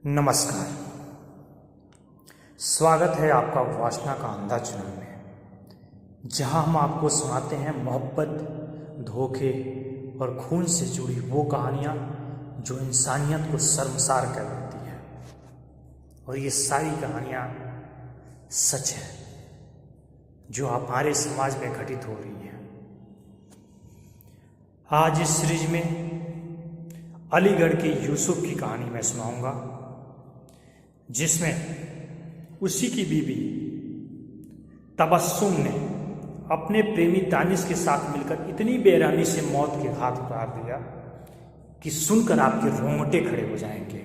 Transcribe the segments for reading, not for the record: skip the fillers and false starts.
नमस्कार। स्वागत है आपका वासना का अंधा चुनाव में, जहां हम आपको सुनाते हैं मोहब्बत, धोखे और खून से जुड़ी वो कहानियां जो इंसानियत को शर्मसार कर देती है। और ये सारी कहानियां सच है जो हमारे समाज में घटित हो रही हैं। आज इस सीरीज में अलीगढ़ के यूसुफ की कहानी मैं सुनाऊंगा, जिसमें उसी की बीवी तबस्सुम ने अपने प्रेमी दानिश के साथ मिलकर इतनी बेरहमी से मौत के घाट उतार दिया कि सुनकर आपके रोंगटे खड़े हो जाएंगे।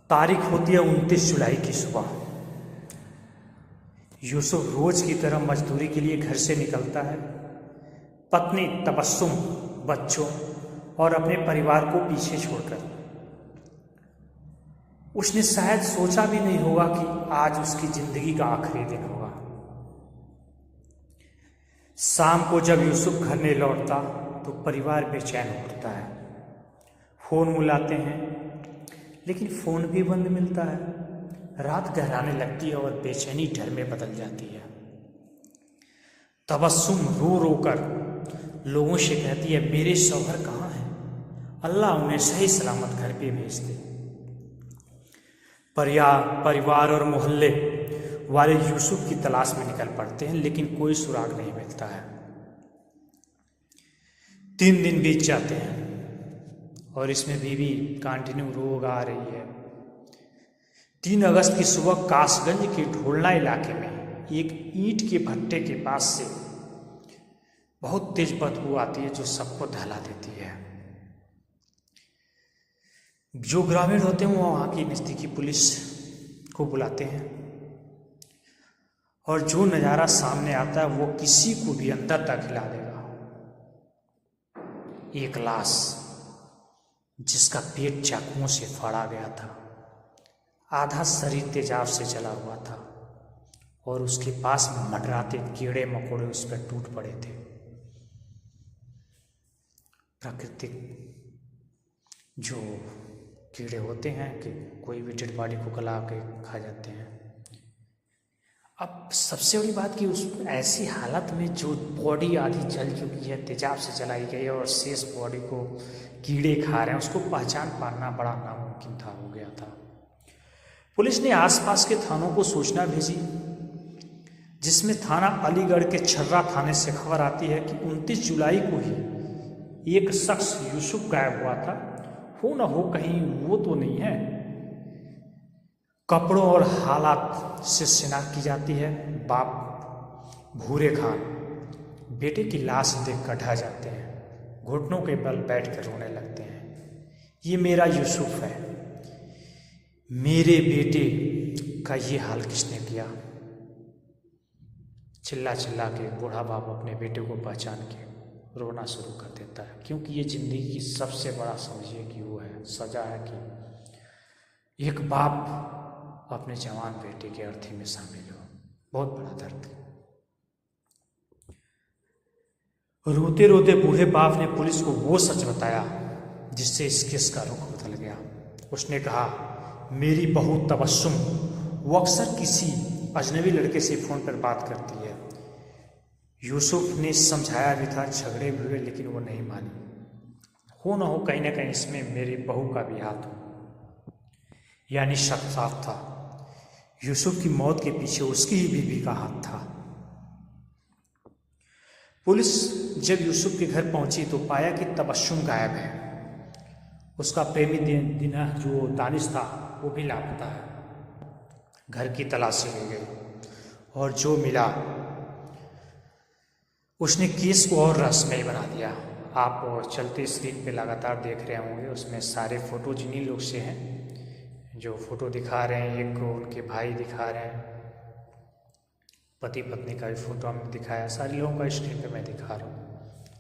तारीख होती है 29 जुलाई की सुबह। यूसुफ रोज की तरह मजदूरी के लिए घर से निकलता है। पत्नी तबस्सुम, बच्चों और अपने परिवार को पीछे छोड़कर। उसने शायद सोचा भी नहीं होगा कि आज उसकी जिंदगी का आखिरी दिन होगा। शाम को जब यूसुफ घर नहीं लौटता तो परिवार बेचैन उठता है। फोन बुलाते हैं लेकिन फोन भी बंद मिलता है। रात गहराने लगती है और बेचैनी डर में बदल जाती है। तबस्सुम रो रो कर लोगों से कहती है, मेरे शौहर कहाँ हैं? अल्लाह उन्हें सही सलामत घर पे भेज दे। परिवार और मोहल्ले वाले यूसुफ की तलाश में निकल पड़ते हैं, लेकिन कोई सुराग नहीं मिलता है। 3 दिन बीत जाते हैं और इसमें बीवी कंटिन्यू रो गा रही है। 3 अगस्त की सुबह कासगंज के ढोलना इलाके में एक ईंट के भट्टे के पास से बहुत तेज बदबू आती है जो सबको दहला देती है। जो ग्रामीण होते हैं वो वहाँ की नज़दीकी पुलिस को बुलाते हैं और जो नज़ारा सामने आता है वो किसी को भी अंदर तक हिला देगा। एक लाश जिसका पेट चाकुओं से फाड़ा गया था, आधा शरीर तेजाब से जला हुआ था और उसके पास मंडराते कीड़े मकोड़े उस पर टूट पड़े थे। प्राकृतिक जो कीड़े होते हैं कि कोई भी डेड बॉडी को गला के खा जाते हैं। अब सबसे बड़ी बात कि उस ऐसी हालत में जो बॉडी आधी जल चुकी है, तेजाब से जलाई गई है और शेष बॉडी को कीड़े खा रहे हैं, उसको पहचान पाना बड़ा नामुमकिन था हो गया था। पुलिस ने आसपास के थानों को सूचना भेजी, जिसमें थाना अलीगढ़ के छर्रा थाने से खबर आती है कि 29 जुलाई को ही एक शख्स यूसुफ गायब हुआ था। हो न हो कहीं वो तो नहीं है। कपड़ों और हालात से शिनाख्त की जाती है। बाप भूरे खान बेटे की लाश देखकर ढह जाते हैं, घुटनों के बल बैठकर रोने लगते हैं। ये मेरा यूसुफ है, मेरे बेटे का ये हाल किसने किया? चिल्ला चिल्ला के बूढ़ा बाप अपने बेटे को पहचान के रोना शुरू कर देता है, क्योंकि ये जिंदगी की सबसे बड़ा समझिए कि वो है सजा है कि एक बाप अपने जवान बेटे के अर्थी में शामिल हो। बहुत बड़ा दर्द। रोते रोते बूढ़े बाप ने पुलिस को वो सच बताया जिससे इस केस का रुख बदल गया। उसने कहा, मेरी बहू तबस्सुम वो अक्सर किसी अजनबी लड़के से फोन पर बात करती है। यूसुफ ने समझाया भी था, झगड़े भी हुए, लेकिन वो नहीं मानी। हो न हो कहीं ना कहीं इसमें मेरी बहू का भी हाथ हो। यानी शक साफ था, यूसुफ की मौत के पीछे उसकी ही बीवी का हाथ था। पुलिस जब यूसुफ के घर पहुंची तो पाया कि तबस्सुम गायब है। उसका प्रेमी दिना जो दानिश था वो भी लापता है। घर की तलाशी ले गई और जो मिला उसने केस को और रहस्यमय बना दिया। आप चलते स्क्रीन पे लगातार देख रहे होंगे, उसमें सारे फोटो जिन्हीं लोग से हैं जो फोटो दिखा रहे हैं। एक उनके भाई दिखा रहे हैं, पति पत्नी का भी फोटो हमने दिखाया। सारे लोगों का स्क्रीन पे मैं दिखा रहा हूँ,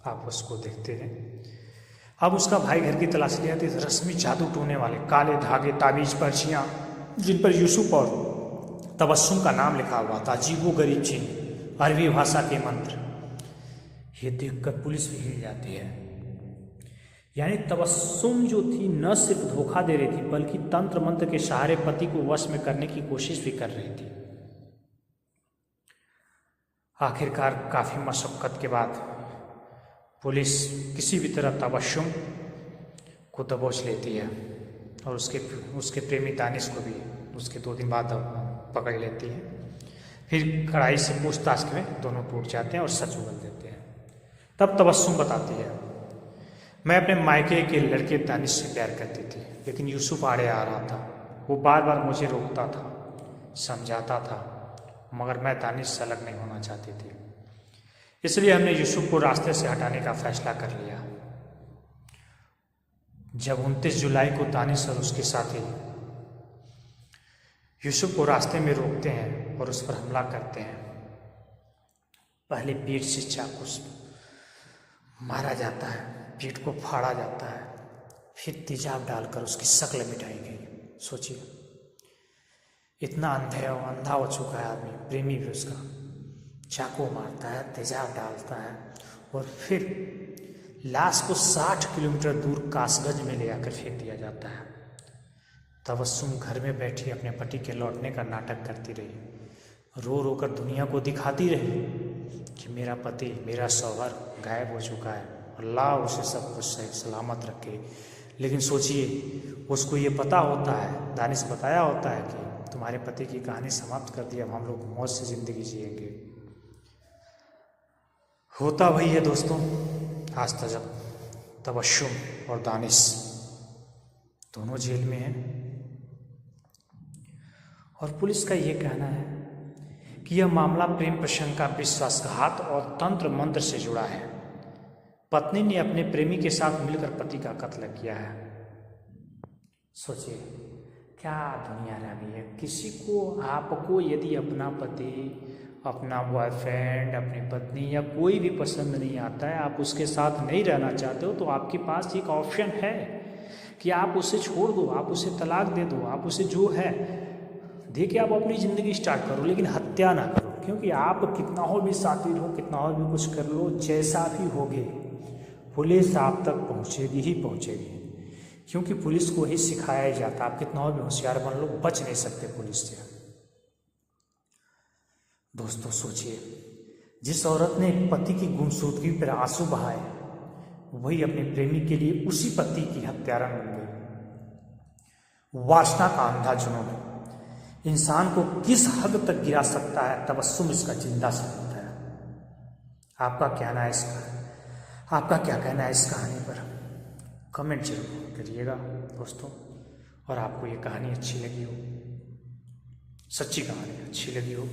आप उसको देखते हैं। अब उसका भाई घर की तलाशी लिया तो रस्मी जादू टोने वाले काले धागे, ताबीज, पर्चियाँ जिन पर यूसुफ और तबस्सुम का नाम लिखा हुआ था, अजीबोगरीब चिन्ह, अरबी भाषा के मंत्र, ये देखकर पुलिस भी हिल जाती है। यानी तबस्सुम जो थी न सिर्फ धोखा दे रही थी बल्कि तंत्र मंत्र के सहारे पति को वश में करने की कोशिश भी कर रही थी। आखिरकार काफी मशक्कत के बाद पुलिस किसी भी तरह तबस्सुम को दबोच लेती है और उसके प्रेमी दानिश को भी उसके 2 दिन बाद पकड़ लेती है। फिर कड़ाई से पूछताछ में दोनों टूट जाते हैं और सच उगल देते हैं। तब तबस्सुम बताती है, मैं अपने मायके के लड़के दानिश से प्यार करती थी, लेकिन यूसुफ आड़े आ रहा था। वो बार बार मुझे रोकता था, समझाता था, मगर मैं दानिश से अलग नहीं होना चाहती थी। इसलिए हमने यूसुफ को रास्ते से हटाने का फैसला कर लिया। जब 29 जुलाई को दानिश और उसके साथी यूसुफ को रास्ते में रोकते हैं और उस पर हमला करते हैं। पहले पीठ से चाकू से मारा जाता है, पीठ को फाड़ा जाता है, फिर तेजाब डालकर उसकी शक्ल मिटाई गई। सोचिए, इतना अंधा हो चुका है आदमी, प्रेमी भी उसका, चाकू मारता है, तेजाब डालता है और फिर लाश को 60 किलोमीटर दूर कासगंज में ले आकर फेंक दिया जाता है। तबस्सुम घर में बैठी अपने पति के लौटने का नाटक करती रही, रो रो कर दुनिया को दिखाती रही कि मेरा पति, मेरा शौहर गायब हो चुका है, अल्लाह उसे सब कुछ सही सलामत रखे। लेकिन सोचिए, उसको ये पता होता है, दानिश बताया होता है कि तुम्हारे पति की कहानी समाप्त कर दी, अब हम लोग मौज से जिंदगी जिएंगे। होता वही है दोस्तों। आज तक तबस्सुम और दानिश दोनों जेल में हैं और पुलिस का ये कहना है कि यह मामला प्रेम प्रसंग का विश्वासघात और तंत्र मंत्र से जुड़ा है। पत्नी ने अपने प्रेमी के साथ मिलकर पति का कत्ल किया है। सोचिए क्या दुनिया रह गई है। किसी को, आपको यदि अपना पति, अपना बॉयफ्रेंड, अपनी पत्नी या कोई भी पसंद नहीं आता है, आप उसके साथ नहीं रहना चाहते हो, तो आपके पास एक ऑप्शन है कि आप उसे छोड़ दो, आप उसे तलाक दे दो, आप उसे जो है देखिए, आप अपनी ज़िंदगी स्टार्ट करो, लेकिन हत्या ना करो। क्योंकि आप कितना हो भी सातिर हो, कितना हो भी कुछ कर लो, जैसा भी होगे पुलिस आप तक पहुँचेगी ही पहुँचेगी। क्योंकि पुलिस को ही सिखाया जाता है, आप कितना हो भी होशियार बन लो, बच नहीं सकते पुलिस से। दोस्तों सोचिए, जिस औरत ने पति की गुमशुदगी पर आंसू बहाए, वही अपने प्रेमी के लिए उसी पति की हत्यारा बन गई। वासना का अंधा जुनून इंसान को किस हद तक गिरा सकता है, तबस्सुम इसका जिंदा सबूत है। आपका क्या कहना है आपका क्या कहना है इस कहानी पर? कमेंट जरूर करिएगा दोस्तों। और आपको ये कहानी अच्छी लगी हो, सच्ची कहानी अच्छी लगी हो,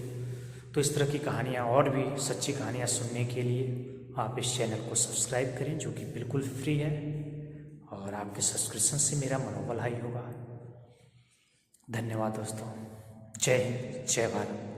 तो इस तरह की कहानियाँ और भी सच्ची कहानियाँ सुनने के लिए आप इस चैनल को सब्सक्राइब करें, जो कि बिल्कुल फ्री है, और आपके सब्सक्रिप्शन से मेरा मनोबल हाई होगा। धन्यवाद दोस्तों। जय हिंद, जय भारत।